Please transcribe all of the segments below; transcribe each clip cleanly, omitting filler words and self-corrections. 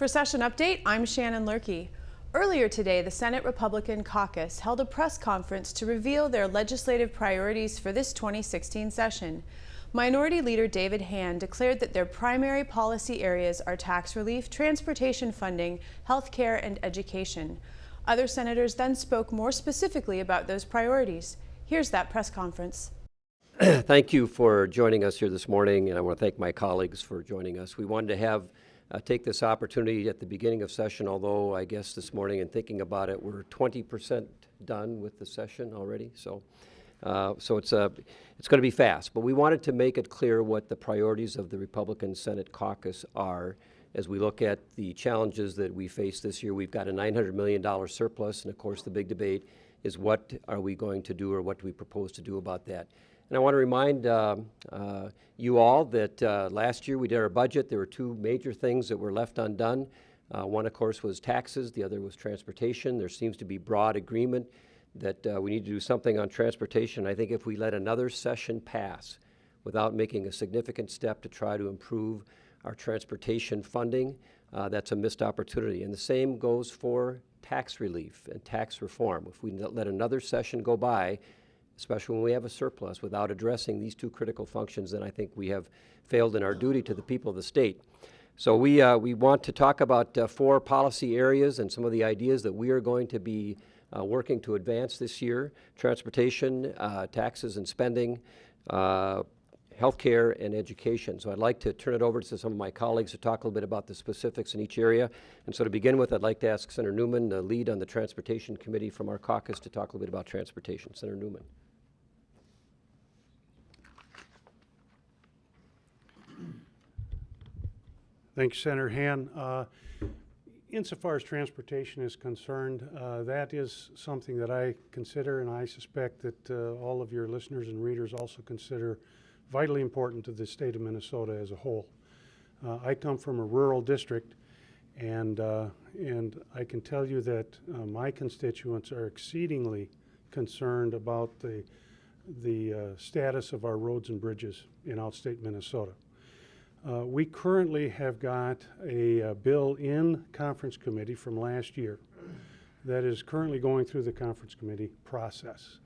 For Session Update, I'm Shannon Lurkey. Earlier today, the Senate Republican Caucus held a press conference to reveal their legislative priorities for this 2016 session. Minority Leader David Hann declared that their primary policy areas are tax relief, transportation funding, health care, and education. Other senators then spoke more specifically about those priorities. Here's that press conference. Thank you for joining us here this morning, and I want to thank my colleagues for joining us. We wanted to take this opportunity at the beginning of session, although I guess this morning in thinking about it, we're 20% done with the session already. So it's going to be fast. But we wanted to make it clear what the priorities of the Republican Senate Caucus are as we look at the challenges that we face this year. We've got a $900 million surplus, and of course the big debate is what are we going to do or what do we propose to do about that. And I want to remind you all that last year we did our budget. There were two major things that were left undone. One, of course, was taxes. The other was transportation. There seems to be broad agreement that we need to do something on transportation. I think if we let another session pass without making a significant step to try to improve our transportation funding, that's a missed opportunity. And the same goes for tax relief and tax reform. If we let another session go by, especially when we have a surplus, without addressing these two critical functions, then I think we have failed in our duty to the people of the state. So we want to talk about 4 policy areas and some of the ideas that we are going to be working to advance this year: transportation, taxes and spending, healthcare, and education. So I'd like to turn it over to some of my colleagues to talk a little bit about the specifics in each area. And so to begin with, I'd like to ask Senator Newman, the lead on the Transportation Committee from our caucus, to talk a little bit about transportation. Senator Newman. Thank you, Senator Hann. Insofar as transportation is concerned, that is something that I consider, and I suspect that all of your listeners and readers also consider vitally important to the state of Minnesota as a whole. I come from a rural district, and I can tell you that my constituents are exceedingly concerned about the status of our roads and bridges in outstate Minnesota. We currently have got a bill in conference committee from last year that is currently going through the conference committee process.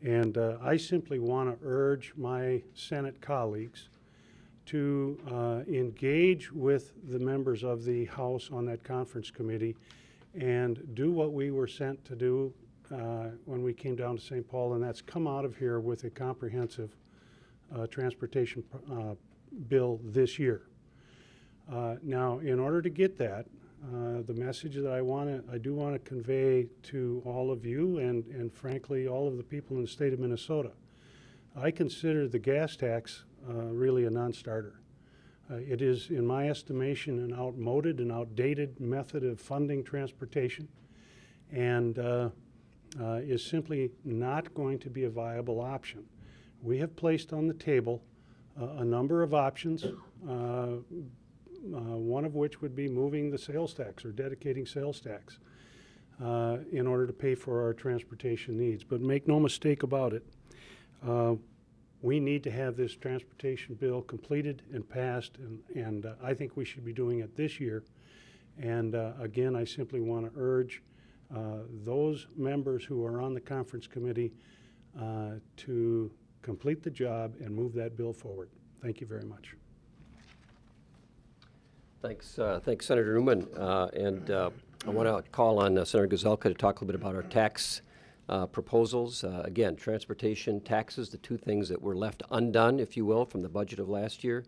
And I simply want to urge my Senate colleagues to engage with the members of the House on that conference committee and do what we were sent to do when we came down to St. Paul, and that's come out of here with a comprehensive transportation bill this year. Now, in order to get that, the message that I do want to convey to all of you and frankly all of the people in the state of Minnesota, I consider the gas tax really a non-starter. It is, in my estimation, an outmoded and outdated method of funding transportation, and is simply not going to be a viable option. We have placed on the table a number of options, one of which would be moving the sales tax or dedicating sales tax in order to pay for our transportation needs. But make no mistake about it, we need to have this transportation bill completed and passed, and I think we should be doing it this year. And again, I simply want to urge those members who are on the conference committee to complete the job and move that bill forward. Thank you very much. Thanks, Senator Newman. I want to call on Senator Gazelka to talk a little bit about our tax proposals. Again, transportation, taxes, the two things that were left undone, if you will, from the budget of last year,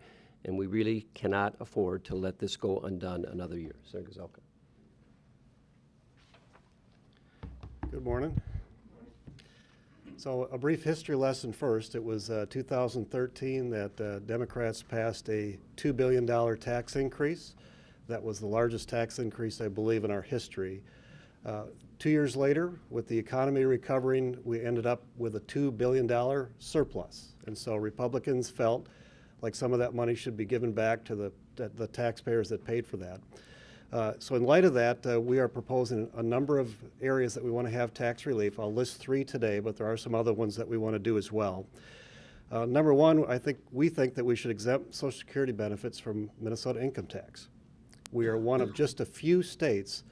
and we really cannot afford to let this go undone another year. Senator Gazelka. Good morning. So a brief history lesson first. It was 2013 that Democrats passed a $2 billion tax increase. That was the largest tax increase, I believe, in our history. 2 years later, with the economy recovering, we ended up with a $2 billion surplus. And so Republicans felt like some of that money should be given back to the taxpayers that paid for that. So in light of that, we are proposing a number of areas that we want to have tax relief. I'll list 3 today, but there are some other ones that we want to do as well. Number one, we think that we should exempt Social Security benefits from Minnesota income tax. We are one of just a few states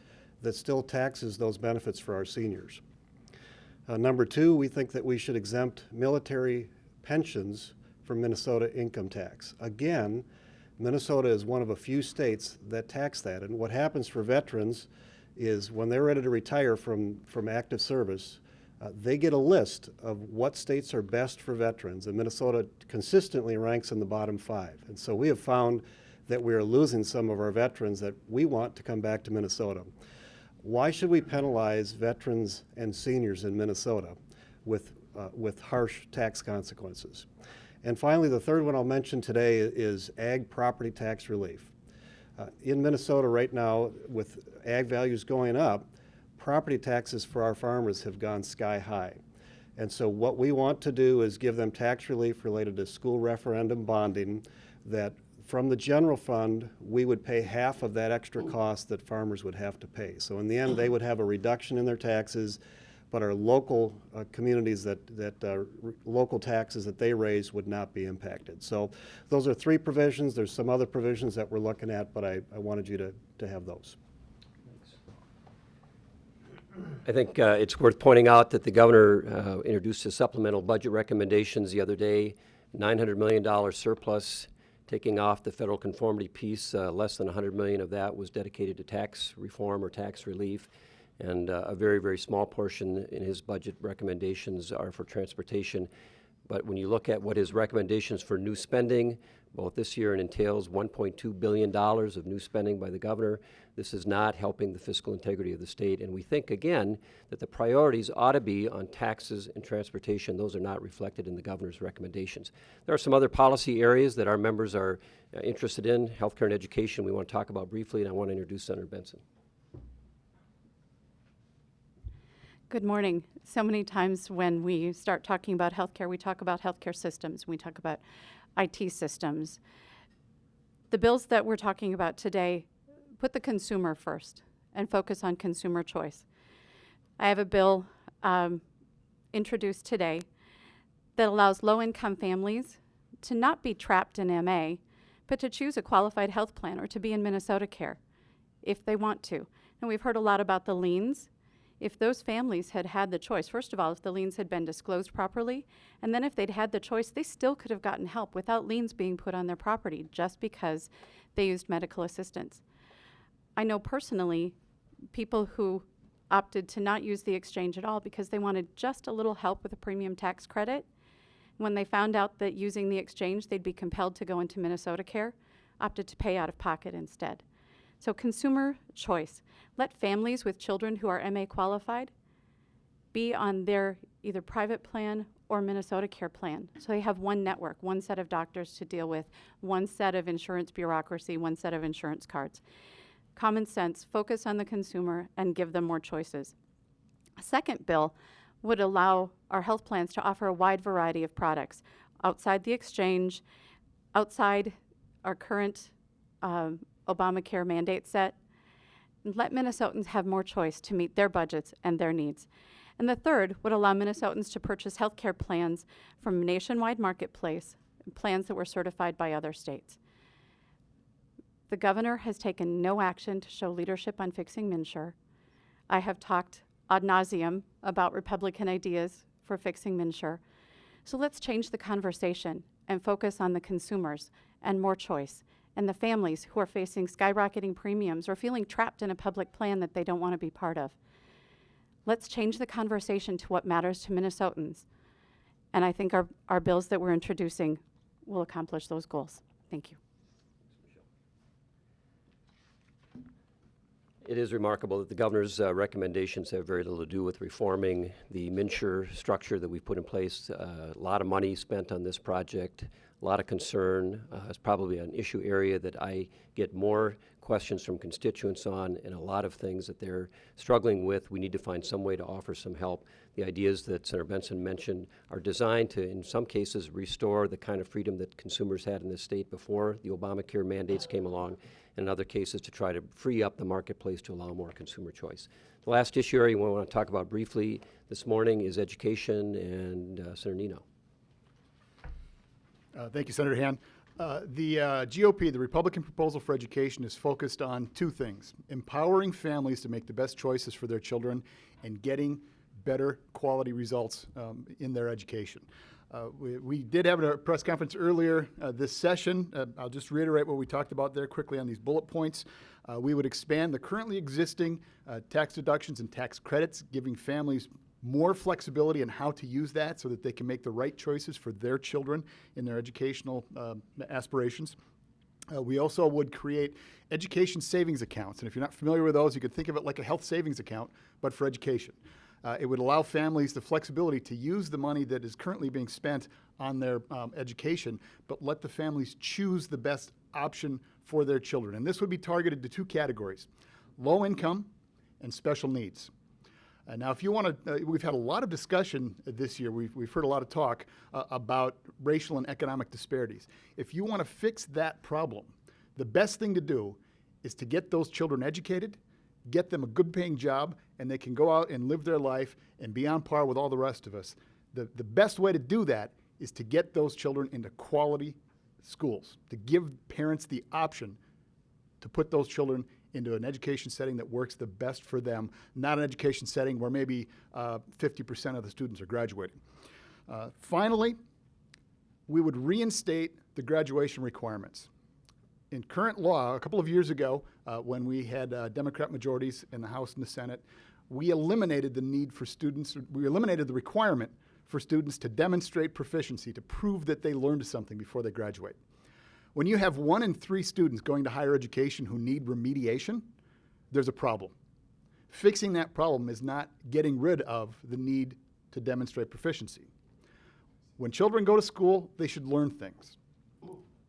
that still taxes those benefits for our seniors. Number two, we think that we should exempt military pensions from Minnesota income tax. Again, Minnesota is one of a few states that tax that. And what happens for veterans is when they're ready to retire from active service, they get a list of what states are best for veterans, and Minnesota consistently ranks in the bottom 5. And so we have found that we are losing some of our veterans that we want to come back to Minnesota. Why should we penalize veterans and seniors in Minnesota with harsh tax consequences? And finally, the third one I'll mention today is ag property tax relief. In Minnesota right now, with ag values going up, property taxes for our farmers have gone sky high. And so what we want to do is give them tax relief related to school referendum bonding, that from the general fund, we would pay half of that extra cost that farmers would have to pay. So in the end, they would have a reduction in their taxes, but our local communities local taxes that they raise would not be impacted. So those are 3 provisions. There's some other provisions that we're looking at, but I wanted you to have those. I think it's worth pointing out that the governor introduced his supplemental budget recommendations the other day, $900 million surplus, taking off the federal conformity piece. Less than $100 million of that was dedicated to tax reform or tax relief, and a very, very small portion in his budget recommendations are for transportation. But when you look at what his recommendations for new spending, both this year and entails $1.2 billion of new spending by the governor, this is not helping the fiscal integrity of the state. And we think, again, that the priorities ought to be on taxes and transportation. Those are not reflected in the governor's recommendations. There are some other policy areas that our members are interested in, healthcare and education we want to talk about briefly, and I want to introduce Senator Benson. Good morning. So many times when we start talking about healthcare, we talk about healthcare systems, we talk about IT systems. The bills that we're talking about today put the consumer first and focus on consumer choice. I have a bill introduced today that allows low-income families to not be trapped in MA, but to choose a qualified health plan or to be in Minnesota Care if they want to. And we've heard a lot about the liens. If those families had had the choice, first of all, if the liens had been disclosed properly, and then if they'd had the choice, they still could have gotten help without liens being put on their property just because they used medical assistance. I know personally people who opted to not use the exchange at all because they wanted just a little help with a premium tax credit. When they found out that using the exchange they'd be compelled to go into Minnesota Care, opted to pay out of pocket instead. So consumer choice. Let families with children who are MA qualified be on their either private plan or Minnesota Care plan. So they have one network, one set of doctors to deal with, one set of insurance bureaucracy, one set of insurance cards. Common sense, focus on the consumer and give them more choices. A second bill would allow our health plans to offer a wide variety of products outside the exchange, outside our current Obamacare mandate set, and let Minnesotans have more choice to meet their budgets and their needs. And the third would allow Minnesotans to purchase health care plans from a nationwide marketplace, plans that were certified by other states. The governor has taken no action to show leadership on fixing MNsure. I have talked ad nauseum about Republican ideas for fixing MNsure. So let's change the conversation and focus on the consumers and more choice, and the families who are facing skyrocketing premiums or feeling trapped in a public plan that they don't want to be part of. Let's change the conversation to what matters to Minnesotans. And I think our bills that we're introducing will accomplish those goals. Thank you. It is remarkable that the governor's recommendations have very little to do with reforming the MNsure structure that we've put in place. A lot of money spent on this project, a lot of concern. It's probably an issue area that I get more questions from constituents on, and a lot of things that they're struggling with. We need to find some way to offer some help. The ideas that Senator Benson mentioned are designed to, in some cases, restore the kind of freedom that consumers had in this state before the Obamacare mandates came along, and in other cases to try to free up the marketplace to allow more consumer choice. The last issue area we want to talk about briefly this morning is education, and Senator Nino. Thank you, Senator Hann. The GOP, the Republican Proposal for Education, is focused on two things: empowering families to make the best choices for their children and getting better quality results in their education. We did have a press conference earlier this session. I'll just reiterate what we talked about there quickly on these bullet points. We would expand the currently existing tax deductions and tax credits, giving families more flexibility in how to use that so that they can make the right choices for their children in their educational aspirations. We also would create education savings accounts. And if you're not familiar with those, you could think of it like a health savings account, but for education. It would allow families the flexibility to use the money that is currently being spent on their education, but let the families choose the best option for their children. And this would be targeted to two categories: low income and special needs. Now, if you want to, we've had a lot of discussion this year. We've heard a lot of talk about racial and economic disparities. If you want to fix that problem, the best thing to do is to get those children educated, get them a good paying job, and they can go out and live their life and be on par with all the rest of us. The best way to do that is to get those children into quality schools, to give parents the option to put those children into an education setting that works the best for them, not an education setting where maybe 50% of the students are graduating. Finally, we would reinstate the graduation requirements. In current law, a couple of years ago, when we had Democrat majorities in the House and the Senate, we eliminated the need for students, we eliminated the requirement for students to demonstrate proficiency, to prove that they learned something before they graduate. When you have 1 in 3 students going to higher education who need remediation, there's a problem. Fixing that problem is not getting rid of the need to demonstrate proficiency. When children go to school, they should learn things.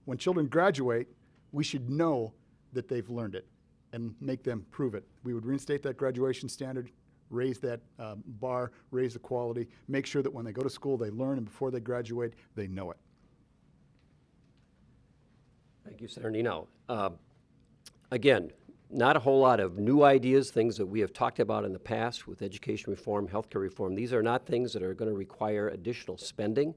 When children graduate, we should know that they've learned it and make them prove it. We would reinstate that graduation standard, raise that bar, raise the quality, make sure that when they go to school they learn, and before they graduate they know it. Thank you, Senator Nino. Again, not a whole lot of new ideas, things that we have talked about in the past with education reform, healthcare reform. These are not things that are going to require additional spending,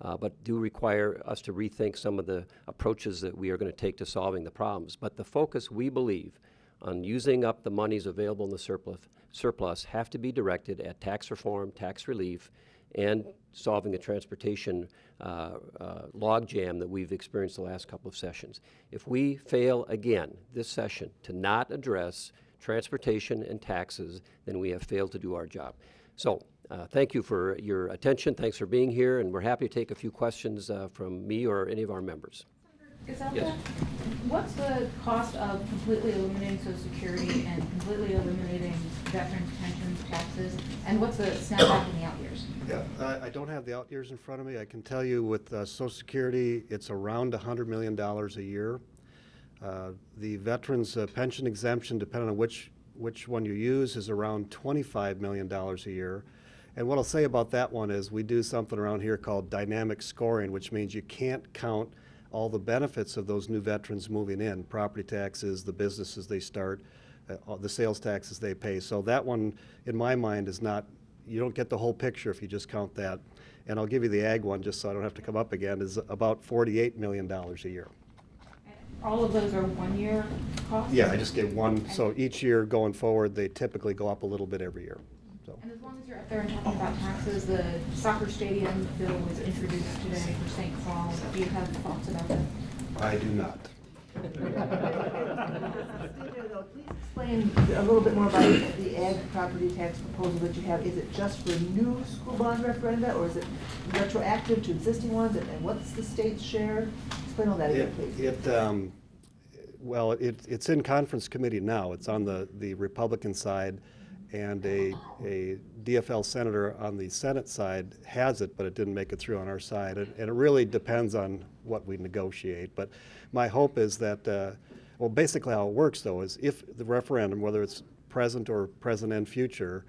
but do require us to rethink some of the approaches that we are going to take to solving the problems. But the focus, we believe, on using up the monies available in the surplus have to be directed at tax reform, tax relief, and solving the transportation logjam that we've experienced the last couple of sessions. If we fail again this session to not address transportation and taxes, then we have failed to do our job. So thank you for your attention. Thanks for being here, and we're happy to take a few questions from me or any of our members. Yes. What's the cost of completely eliminating Social Security and completely eliminating veterans' pensions, taxes, and what's the snapback in the out years? Yeah, I don't have the out years in front of me. I can tell you with Social Security, it's around $100 million a year. The veterans' pension exemption, depending on which one you use, is around $25 million a year. And what I'll say about that one is we do something around here called dynamic scoring, which means you can't count all the benefits of those new veterans moving in: property taxes, the businesses they start, the sales taxes they pay. So that one, in my mind, is not, you don't get the whole picture if you just count that. And I'll give you the ag one just so I don't have to come up again, is about $48 million a year. All of those are 1 year costs? Yeah, I just gave one. So each year going forward, they typically go up a little bit every year. So. And as long as you're up there and talking about taxes, the soccer stadium bill was introduced today for St. Paul. Do you have thoughts about that? I do not. Please explain a little bit more about the ag property tax proposal that you have. Is it just for new school bond referenda, or is it retroactive to existing ones? And what's the state's share? Explain all that again, please. Well, it's in conference committee now. It's on the Republican side, and a DFL senator on the Senate side has it, but it didn't make it through on our side. And it really depends on what we negotiate. But my hope is that, well, basically how it works, though, is if the referendum, whether it's present or present and future,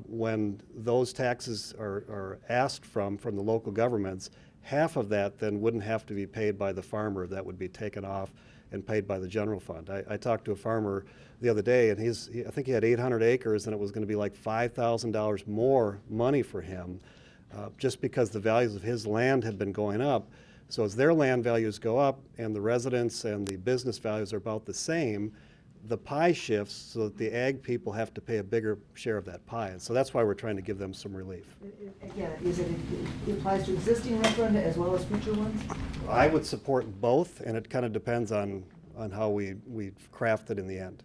when those taxes are asked from the local governments, half of that then wouldn't have to be paid by the farmer. That would be taken off and paid by the general fund. I talked to a farmer the other day, and I think he had 800 acres, and it was going to be like $5,000 more money for him, just because the values of his land had been going up. So as their land values go up and the residents and the business values are about the same, the pie shifts so that the ag people have to pay a bigger share of that pie. And so that's why we're trying to give them some relief. Again, it applies to existing referenda as well as future ones? I would support both, and it kind of depends on how we craft it in the end.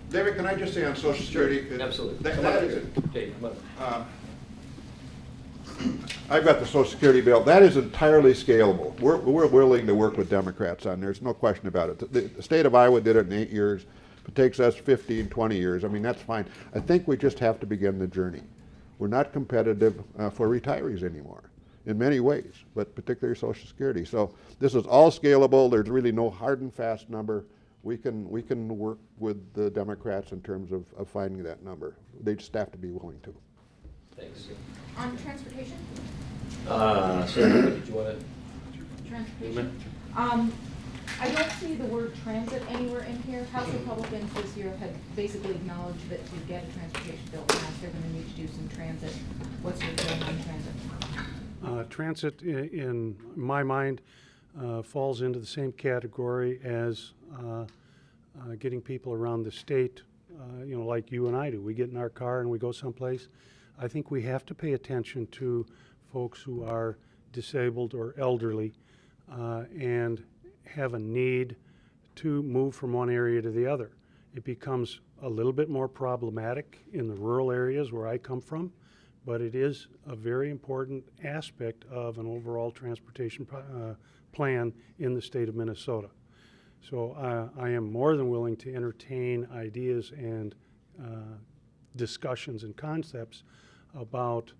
David, can I just say on Social Security? Absolutely. That is, Dave, come on. I've got the Social Security bill. That is entirely scalable. We're willing to work with Democrats on there. There's no question about it. The state of Iowa did it in 8 years. If it takes us 15, 20 years, I mean, that's fine. I think we just have to begin the journey. We're not competitive for retirees anymore in many ways, but particularly Social Security. So this is all scalable. There's really no hard and fast number. We can work with the Democrats in terms of finding that number. They just have to be willing to. Thanks. On transportation? Senator, did you want to? Transportation. I don't see the word transit anywhere in here. House Republicans this year have basically acknowledged that to get a transportation bill passed, they're going to need to do some transit. What's your feeling on transit? Transit, in my mind, falls into the same category as getting people around the state, like you and I do. We get in our car and we go someplace. I think we have to pay attention to folks who are disabled or elderly and have a need to move from one area to the other. It becomes a little bit more problematic in the rural areas where I come from, but it is a very important aspect of an overall transportation plan in the state of Minnesota. So I am more than willing to entertain ideas and discussions and concepts about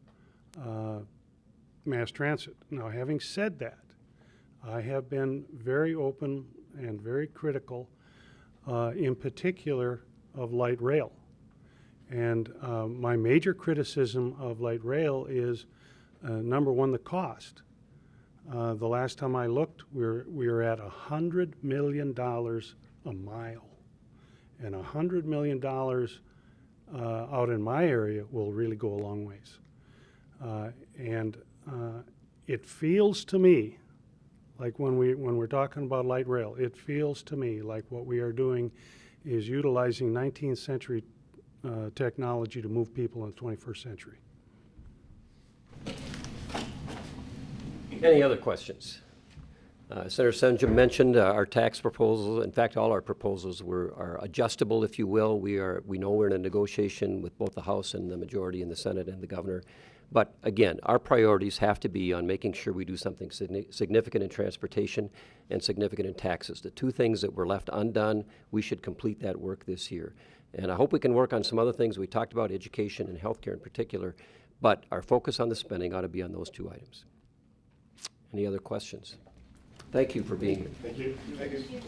mass transit. Now, having said that, I have been very open and very critical, in particular, of light rail. And my major criticism of light rail is, number one, the cost. The last time I looked, we were at $100 million a mile. And $100 million out in my area will really go a long ways. It feels to me like when we're talking about light rail, it feels to me like what we are doing is utilizing 19th century technology to move people in the 21st century. Any other questions? Senator Senja mentioned our tax proposals. In fact, all our proposals are adjustable, if you will. We know we're in a negotiation with both the House and the majority in the Senate and the governor. But again, our priorities have to be on making sure we do something significant in transportation and significant in taxes. The two things that were left undone, we should complete that work this year. And I hope we can work on some other things. We talked about education and healthcare in particular, but our focus on the spending ought to be on those two items. Any other questions? Thank you for being here. Thank you. Thank you.